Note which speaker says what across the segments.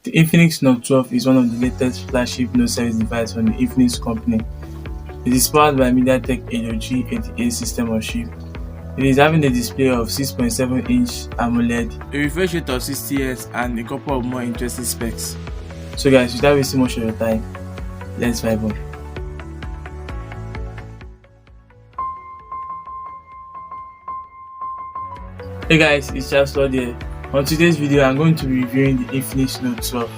Speaker 1: The Infinix Note 12 is one of the latest flagship Note series devices from the Infinix company. It is powered by mediaTek Helio G88 system-on-chip. It is having a display of 6.7-inch AMOLED, a refresh rate of 60Hz, and a couple of more interesting specs. So guys, without wasting much of your time, let's vibe on. Hey guys, it's Charles here. On today's video, I'm going to be reviewing the Infinix Note 12.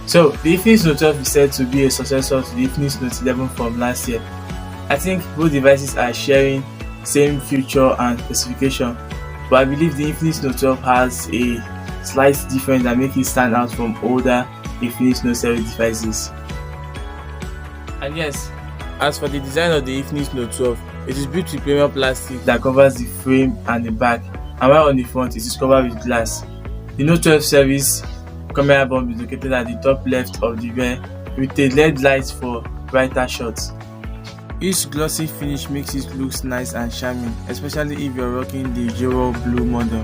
Speaker 1: So, the Infinix Note 12 is said to be a successor to the Infinix Note 11 from last year. I think both devices are sharing same feature and specification, but I believe the Infinix Note 12 has a slight difference that makes it stand out from older Infinix Note series devices. And yes, as for the design of the Infinix Note 12, it is built with premium plastic that covers the frame and the back, and while on the front it is covered with glass. The Note 12 series camera bump is located at the top left of the rear with a LED light for brighter shots. Its glossy finish makes it look nice and charming, especially if you are rocking the jewel blue model.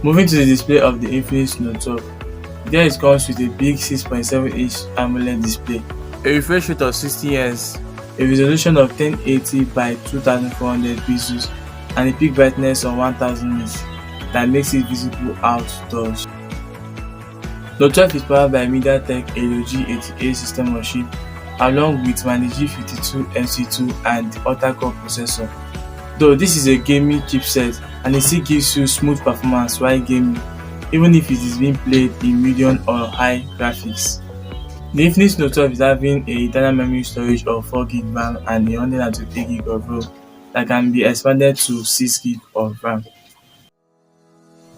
Speaker 1: Moving to the display of the Infinix Note 12, there it comes with a big 6.7-inch AMOLED display, a refresh rate of 60Hz, a resolution of 1080 by 2400 pixels, and a peak brightness of 1000 nits that makes it visible outdoors. Note 12 is powered by mediaTek Helio G88 system-on-chip along with my G52 MC2 and octa-core processor. Though this is a gaming chipset and it still gives you smooth performance while gaming, even if it is being played in medium or high graphics. The Infinix Note 12 is having a internal memory storage of 4GB RAM and 128GB of ROM that can be expanded to 6GB of RAM.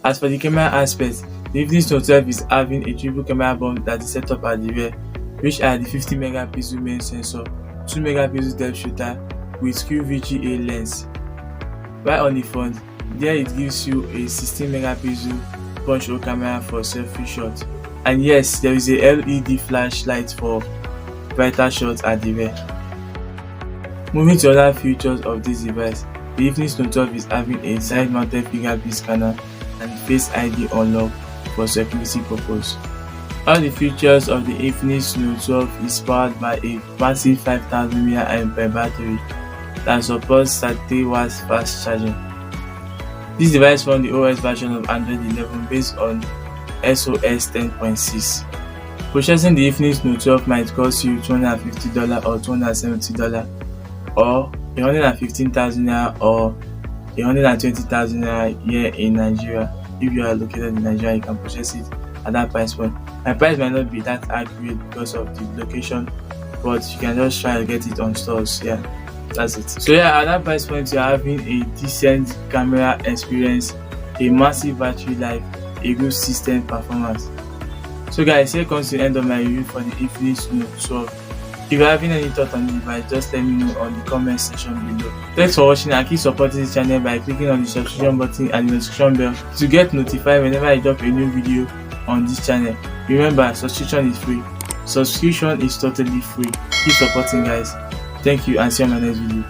Speaker 1: As for the camera aspect, the Infinix Note 12 is having a triple camera bump that is set up at the rear, which are the 50MP main sensor, 2MP depth shooter with QVGA lens. While on the front, there it gives you a 16MP punch hole camera for selfie shot, and yes, there is a LED flashlight for brighter shots at the rear. Moving to other features of this device, the Infinix Note 12 is having a side-mounted fingerprint scanner and Face ID unlock for security purpose. All the features of the Infinix Note 12 is powered by a massive 5000 mAh battery that supports 30W fast charging. This device runs the OS version of Android 11 based on SOS10.6. Purchasing the Infinix Note 12 might cost you $250 or $270 or 115,000 naira or 120,000 naira here in Nigeria. If you are located in Nigeria, you can purchase it at that price point. My price might not be that accurate because of the location, but you can just try to get it on stores. Yeah, that's it. So yeah, at that price point, you're having a decent camera experience, a massive battery life, a good system performance. So guys, here comes the end of my review for the Infinix Note 12. If you're having any thought on the device, just let me know on the comment section below. Thanks for watching and keep supporting this channel by clicking on the subscription button and the notification bell to get notified whenever I drop a new video on this channel. Remember, subscription is free. Subscription is totally free. Keep supporting guys. Thank you and see you on my next video.